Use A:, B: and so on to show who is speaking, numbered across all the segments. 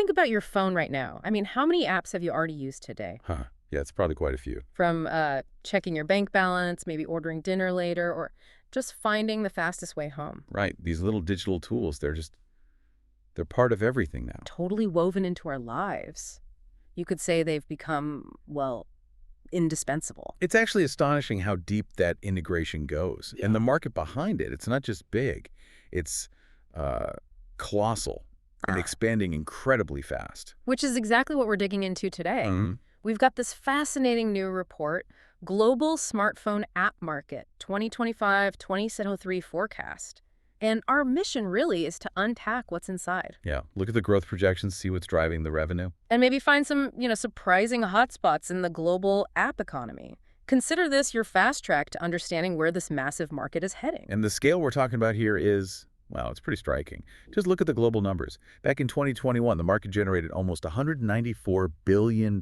A: think about your phone right now. I mean, how many apps have you already used today?
B: Huh. Yeah, it's probably quite a few.
A: From checking your bank balance, maybe ordering dinner later, or just finding the fastest way home.
B: Right. These little digital tools, they're part of everything now.
A: Totally woven into our lives. You could say they've become, well, indispensable.
B: It's actually astonishing how deep that integration goes.
A: Yeah.
B: And the market behind it, it's not just big, it's colossal and expanding incredibly fast.
A: Which is exactly what we're digging into today.
B: Mm-hmm.
A: We've got this fascinating new report, Global Smartphone App Market 2025-2023 Forecast. And our mission really is to unpack what's inside.
B: Yeah, look at the growth projections, see what's driving the revenue.
A: And maybe find some, surprising hotspots in the global app economy. Consider this your fast track to understanding where this massive market is heading.
B: And the scale we're talking about here is, well, it's pretty striking. Just look at the global numbers. Back in 2021, the market generated almost $194 billion.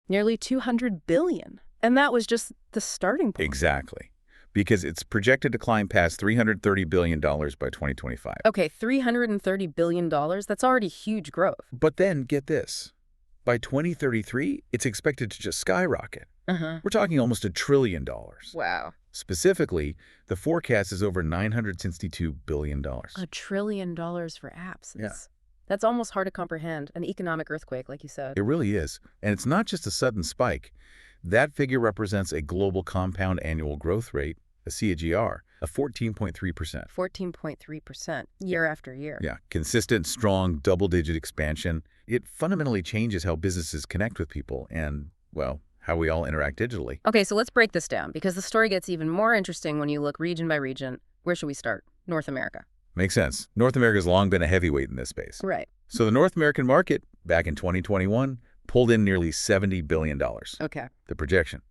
A: Nearly $200 billion. And that was just the starting point.
B: Exactly. Because it's projected to climb past $330 billion by 2025.
A: Okay, $330 billion, that's already huge growth.
B: But then, get this. By 2033, it's expected to just skyrocket. We're talking almost $1 trillion.
A: Wow.
B: Specifically, the forecast is over $962 billion.
A: $1 trillion for apps.
B: Yeah.
A: That's almost hard to comprehend. An economic earthquake, like you said.
B: It really is. And it's not just a sudden spike. That figure represents a global compound annual growth rate, a CAGR, of 14.3%.
A: 14.3% year after year.
B: Yeah, consistent, strong, double-digit expansion. It fundamentally changes how businesses connect with people and, well, how we all interact digitally.
A: Okay, so let's break this down because the story gets even more interesting when you look region by region. Where should we start? North America.
B: Makes sense. North America's long been a heavyweight in this space.
A: Right.
B: So the North American market, back in 2021, pulled in nearly $70 billion.
A: Okay.
B: The projection.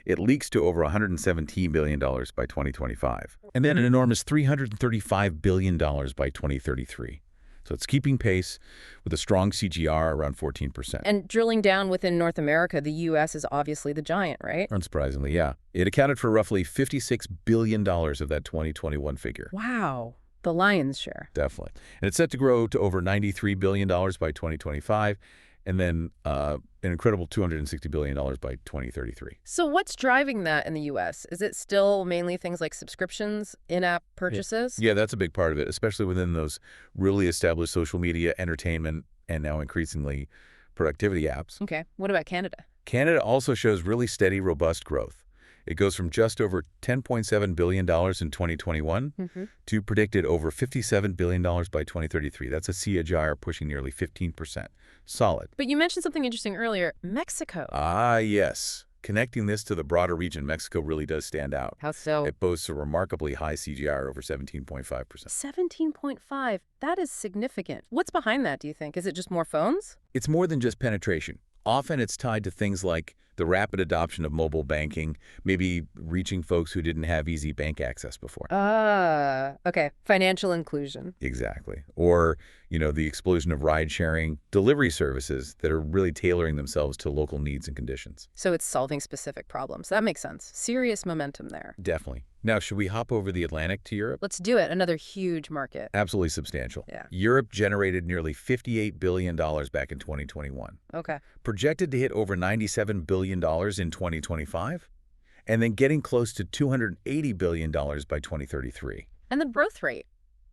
B: It leaks to over $117 billion by 2025. And then an enormous $335 billion by 2033. So it's keeping pace with a strong CGR around 14%.
A: And drilling down within North America, the U.S. is obviously the giant, right?
B: Unsurprisingly, yeah. It accounted for roughly $56 billion of that 2021 figure.
A: Wow. The lion's share.
B: Definitely. And it's set to grow to over $93 billion by 2025. And then an incredible $260 billion by 2033.
A: So what's driving that in the U.S.? Is it still mainly things like subscriptions, in-app purchases?
B: Yeah, that's a big part of it, especially within those really established social media, entertainment, and now increasingly productivity apps.
A: Okay. What about Canada?
B: Canada also shows really steady, robust growth. It goes from just over $10.7 billion in 2021 to predicted over $57 billion by 2033. That's a CAGR pushing nearly 15%. Solid.
A: But you mentioned something interesting earlier, Mexico.
B: Ah, yes. Connecting this to the broader region, Mexico really does stand out.
A: How so?
B: It boasts a remarkably high CGR, over 17.5%.
A: 17.5. That is significant. What's behind that, do you think? Is it just more phones?
B: It's more than just penetration. Often it's tied to things like the rapid adoption of mobile banking, maybe reaching folks who didn't have easy bank access before.
A: Okay. Financial inclusion.
B: Exactly. Or, the explosion of ride-sharing delivery services that are really tailoring themselves to local needs and conditions.
A: So it's solving specific problems. That makes sense. Serious momentum there.
B: Definitely. Now, should we hop over the Atlantic to Europe?
A: Let's do it. Another huge market.
B: Absolutely substantial.
A: Yeah.
B: Europe generated nearly $58 billion back in 2021.
A: Okay.
B: Projected to hit over $97 billion in 2025, and then getting close to $280 billion by 2033.
A: And the growth rate?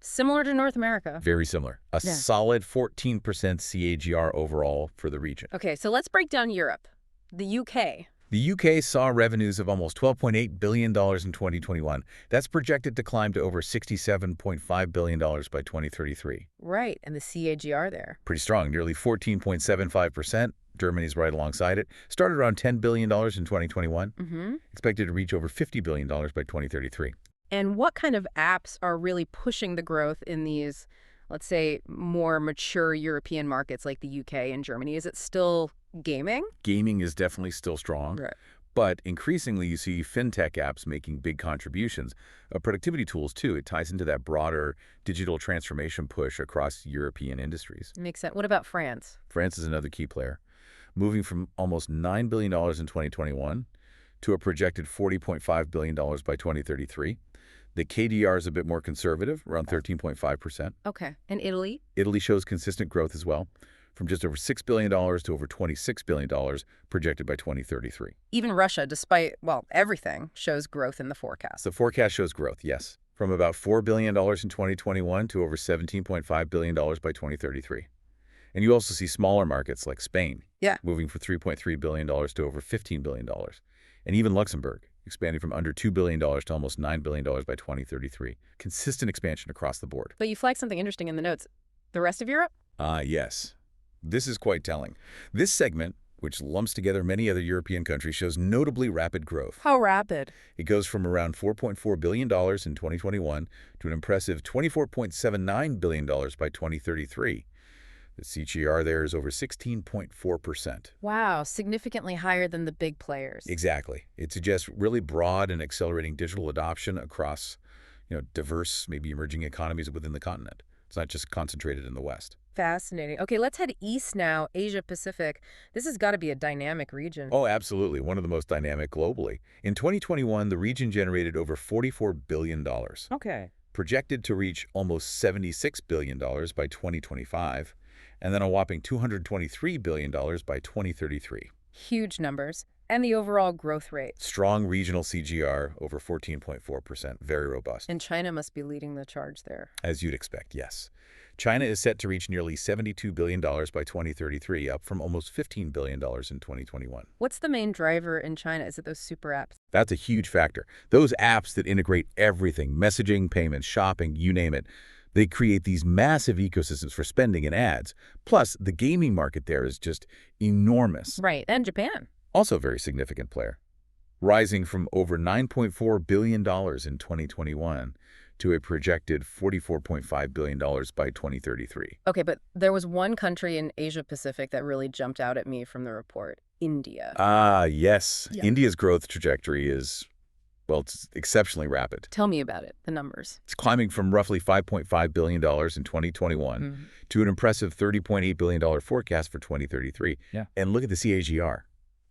A: Similar to North America.
B: Very similar. A solid 14% CAGR overall for the region.
A: Okay, so let's break down Europe. The UK.
B: The UK saw revenues of almost $12.8 billion in 2021. That's projected to climb to over $67.5 billion by 2033.
A: Right, and the CAGR there.
B: Pretty strong, nearly 14.75%. Germany's right alongside it. Started around $10 billion in 2021. Expected to reach over $50 billion by 2033.
A: And what kind of apps are really pushing the growth in these, let's say, more mature European markets like the UK and Germany? Is it still gaming?
B: Gaming is definitely still strong.
A: Right.
B: But increasingly, you see fintech apps making big contributions. Productivity tools, too. It ties into that broader digital transformation push across European industries.
A: Makes sense. What about France?
B: France is another key player, moving from almost $9 billion in 2021 to a projected $40.5 billion by 2033. The KDR is a bit more conservative, around 13.5%.
A: Okay. And Italy?
B: Italy shows consistent growth as well, from just over $6 billion to over $26 billion projected by 2033.
A: Even Russia, despite, well, everything, shows growth in the forecast.
B: The forecast shows growth, yes, from about $4 billion in 2021 to over $17.5 billion by 2033. And you also see smaller markets like Spain,
A: Yeah.
B: moving from $3.3 billion to over $15 billion. And even Luxembourg, expanding from under $2 billion to almost $9 billion by 2033. Consistent expansion across the board.
A: But you flagged something interesting in the notes. The rest of Europe?
B: Yes. This is quite telling. This segment, which lumps together many other European countries, shows notably rapid growth.
A: How rapid?
B: It goes from around $4.4 billion in 2021 to an impressive $24.79 billion by 2033. The CGR there is over 16.4%.
A: Wow, significantly higher than the big players.
B: Exactly. It suggests really broad and accelerating digital adoption across, diverse, maybe emerging economies within the continent. It's not just concentrated in the West.
A: Fascinating. Okay, let's head east now, Asia Pacific. This has got to be a dynamic region.
B: Oh, absolutely. One of the most dynamic globally. In 2021, the region generated over $44 billion.
A: Okay.
B: Projected to reach almost $76 billion by 2025, and then a whopping $223 billion by 2033.
A: Huge numbers. And the overall growth rate.
B: Strong regional CGR, over 14.4%, very robust.
A: And China must be leading the charge there.
B: As you'd expect, yes. China is set to reach nearly $72 billion by 2033, up from almost $15 billion in 2021.
A: What's the main driver in China? Is it those super apps?
B: That's a huge factor. Those apps that integrate everything, messaging, payments, shopping, you name it, they create these massive ecosystems for spending and ads. Plus, the gaming market there is just enormous.
A: Right, and Japan.
B: Also a very significant player, rising from over $9.4 billion in 2021 to a projected $44.5 billion by 2033.
A: Okay, but there was one country in Asia Pacific that really jumped out at me from the report, India.
B: Yes.
A: Yeah.
B: India's growth trajectory is, well, it's exceptionally rapid.
A: Tell me about it, the numbers.
B: It's climbing from roughly $5.5 billion in 2021 to an impressive $30.8 billion forecast for 2033.
A: Yeah.
B: And look at the CAGR.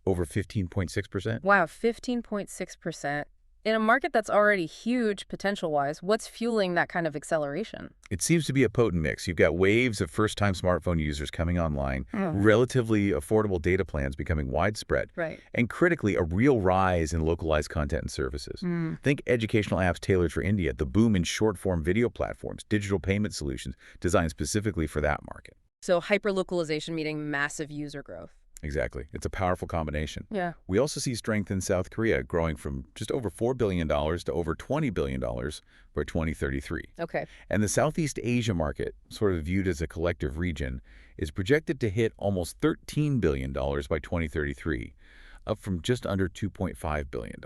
B: Over 15.6%.
A: Wow, 15.6%. In a market that's already huge potential-wise, what's fueling that kind of acceleration?
B: It seems to be a potent mix. You've got waves of first-time smartphone users coming online, relatively affordable data plans becoming widespread,
A: Right.
B: and critically, a real rise in localized content and services. Think educational apps tailored for India, the boom in short-form video platforms, digital payment solutions designed specifically for that market.
A: So hyper-localization meaning massive user growth.
B: Exactly. It's a powerful combination.
A: Yeah.
B: We also see strength in South Korea, growing from just over $4 billion to over $20 billion by 2033.
A: Okay.
B: And the Southeast Asia market, sort of viewed as a collective region, is projected to hit almost $13 billion by 2033, up from just under $2.5 billion.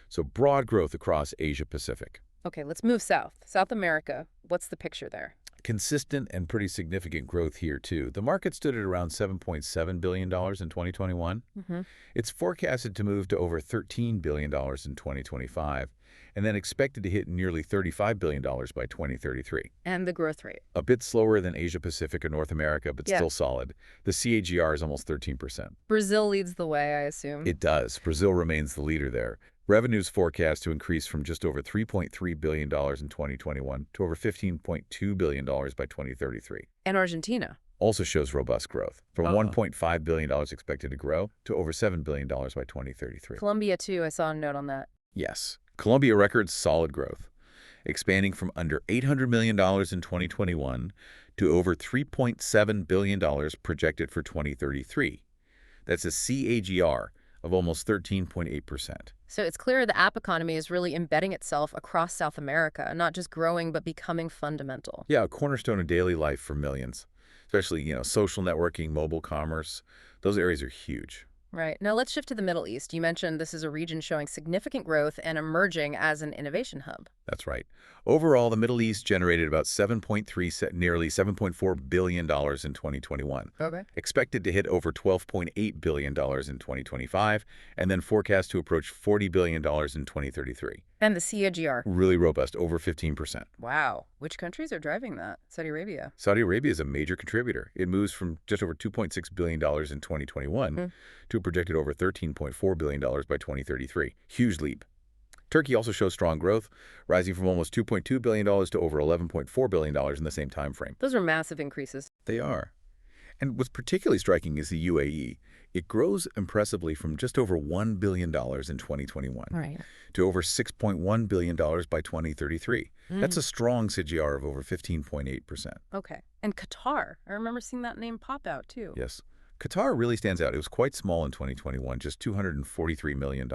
B: So broad growth across Asia Pacific.
A: Okay, let's move south. South America. What's the picture there?
B: Consistent and pretty significant growth here, too. The market stood at around $7.7 billion in 2021. It's forecasted to move to over $13 billion in 2025, and then expected to hit nearly $35 billion by 2033.
A: And the growth rate.
B: A bit slower than Asia-Pacific or North America, but
A: Yeah.
B: still solid. The CAGR is almost 13%.
A: Brazil leads the way, I assume.
B: It does. Brazil remains the leader there. Revenues forecast to increase from just over $3.3 billion in 2021 to over $15.2 billion by 2033.
A: And Argentina.
B: Also shows robust growth, from
A: Uh-oh.
B: $1.5 billion expected to grow to over $7 billion by 2033.
A: Colombia, too. I saw a note on that.
B: Yes. Colombia records solid growth, expanding from under $800 million in 2021 to over $3.7 billion projected for 2033. That's a CAGR of almost 13.8%.
A: So it's clear the app economy is really embedding itself across South America, not just growing, but becoming fundamental.
B: Yeah, a cornerstone of daily life for millions, especially, social networking, mobile commerce. Those areas are huge.
A: Right. Now let's shift to the Middle East. You mentioned this is a region showing significant growth and emerging as an innovation hub.
B: That's right. Overall, the Middle East generated about nearly $7.4 billion in 2021.
A: Okay.
B: Expected to hit over $12.8 billion in 2025, and then forecast to approach $40 billion in 2033.
A: And the CAGR.
B: Really robust, over 15%.
A: Wow. Which countries are driving that? Saudi Arabia.
B: Saudi Arabia is a major contributor. It moves from just over $2.6 billion in 2021 to a projected over $13.4 billion by 2033. Huge leap. Turkey also shows strong growth, rising from almost $2.2 billion to over $11.4 billion in the same time frame.
A: Those are massive increases.
B: They are. And what's particularly striking is the UAE. It grows impressively from just over $1 billion in 2021
A: Right.
B: to over $6.1 billion by 2033. That's
A: Mm.
B: a strong CAGR of over 15.8%.
A: Okay. And Qatar. I remember seeing that name pop out, too.
B: Yes. Qatar really stands out. It was quite small in 2021, just $243 million.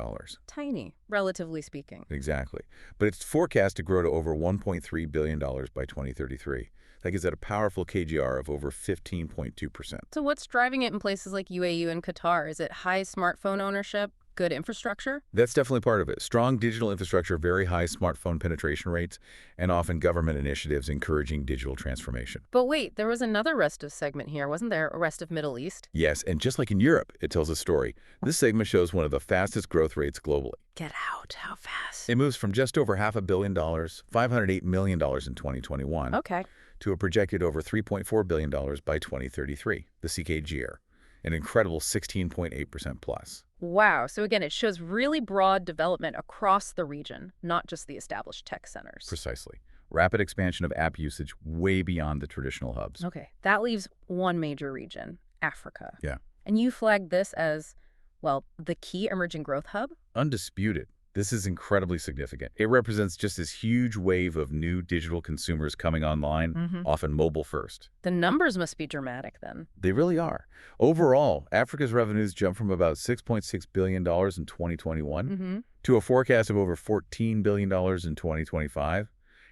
A: Tiny, relatively speaking.
B: Exactly. But it's forecast to grow to over $1.3 billion by 2033. That gives it a powerful KGR of over 15.2%.
A: So what's driving it in places like UAE and Qatar? Is it high smartphone ownership, good infrastructure?
B: That's definitely part of it. Strong digital infrastructure, very high smartphone penetration rates, and often government initiatives encouraging digital transformation.
A: But wait, there was another rest of segment here, wasn't there? A rest of Middle East?
B: Yes, and just like in Europe, it tells a story. This segment shows one of the fastest growth rates globally.
A: Get out. How fast?
B: It moves from just over $500 million, $508 million in 2021,
A: Okay.
B: to a projected over $3.4 billion by 2033, the CKGR, an incredible 16.8% plus.
A: Wow. So again, it shows really broad development across the region, not just the established tech centers.
B: Precisely. Rapid expansion of app usage way beyond the traditional hubs.
A: Okay. That leaves one major region, Africa.
B: Yeah.
A: And you flagged this as, well, the key emerging growth hub?
B: Undisputed. This is incredibly significant. It represents just this huge wave of new digital consumers coming online, often mobile first.
A: The numbers must be dramatic then.
B: They really are. Overall, Africa's revenues jumped from about $6.6 billion in 2021 to a forecast of over $14 billion in 2025,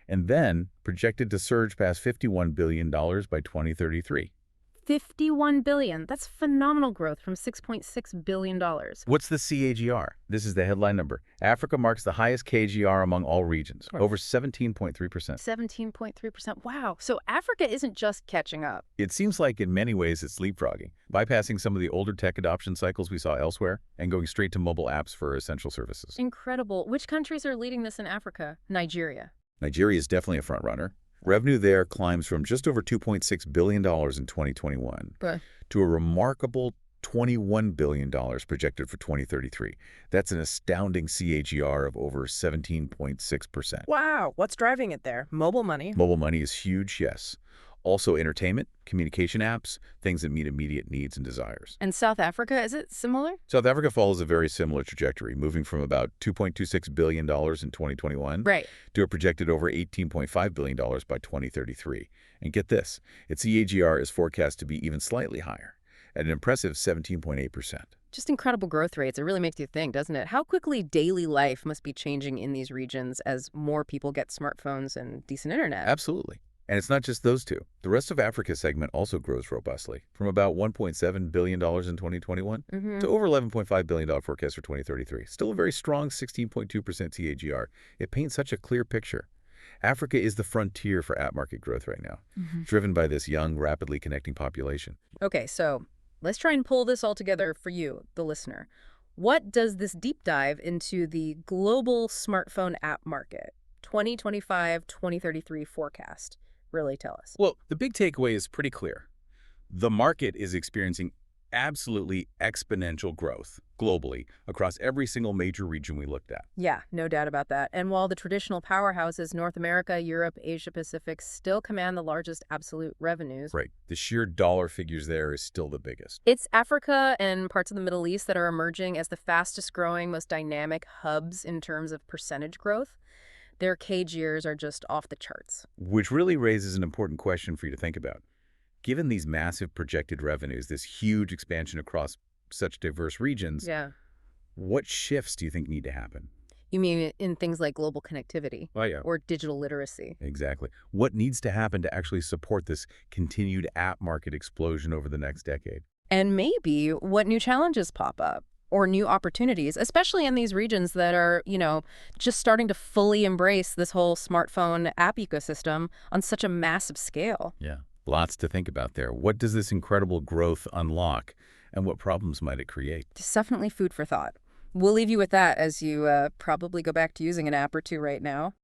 B: and then projected to surge past $51 billion by 2033.
A: 51 billion. That's phenomenal growth from $6.6 billion.
B: What's the CAGR? This is the headline number. Africa marks the highest KGR among all regions, over 17.3%.
A: 17.3%. Wow. So Africa isn't just catching up.
B: It seems like in many ways it's leapfrogging, bypassing some of the older tech adoption cycles we saw elsewhere and going straight to mobile apps for essential services.
A: Incredible. Which countries are leading this in Africa? Nigeria.
B: Nigeria is definitely a front runner. Revenue there climbs from just over $2.6 billion in 2021 to a remarkable $21 billion projected for 2033. That's an astounding CAGR of over 17.6%.
C: Wow, what's driving it there? Mobile money?
B: Mobile money is huge, yes. Also entertainment, communication apps, things that meet immediate needs and desires.
A: And South Africa, is it similar?
B: South Africa follows a very similar trajectory, moving from about $2.26 billion in 2021
A: Right.
B: to a projected over $18.5 billion by 2033. And get this, its CAGR is forecast to be even slightly higher, at an impressive 17.8%.
A: Just incredible growth rates. It really makes you think, doesn't it? How quickly daily life must be changing in these regions as more people get smartphones and decent internet.
B: Absolutely. And it's not just those two. The rest of Africa segment also grows robustly, from about $1.7 billion in 2021 to over $11.5 billion forecast for 2033. Still a very strong 16.2% CAGR. It paints such a clear picture. Africa is the frontier for app market growth right now, driven by this young, rapidly connecting population.
A: Okay, so let's try and pull this all together for you, the listener. What does this deep dive into the global smartphone app market, 2025-2033 forecast, really tell us?
B: Well, the big takeaway is pretty clear. The market is experiencing absolutely exponential growth globally across every single major region we looked at.
A: Yeah, no doubt about that. And while the traditional powerhouses, North America, Europe, Asia Pacific, still command the largest absolute revenues.
B: Right. The sheer dollar figures there is still the biggest.
A: It's Africa and parts of the Middle East that are emerging as the fastest growing, most dynamic hubs in terms of percentage growth. Their KGRs are just off the charts.
B: Which really raises an important question for you to think about. Given these massive projected revenues, this huge expansion across such diverse regions,
A: Yeah.
B: what shifts do you think need to happen?
A: You mean in things like global connectivity
B: Oh, yeah.
A: or digital literacy?
B: Exactly. What needs to happen to actually support this continued app market explosion over the next decade?
A: And maybe what new challenges pop up or new opportunities, especially in these regions that are, just starting to fully embrace this whole smartphone app ecosystem on such a massive scale.
B: Yeah. Lots to think about there. What does this incredible growth unlock, and what problems might it create?
A: It's definitely food for thought. We'll leave you with that as you probably go back to using an app or two right now.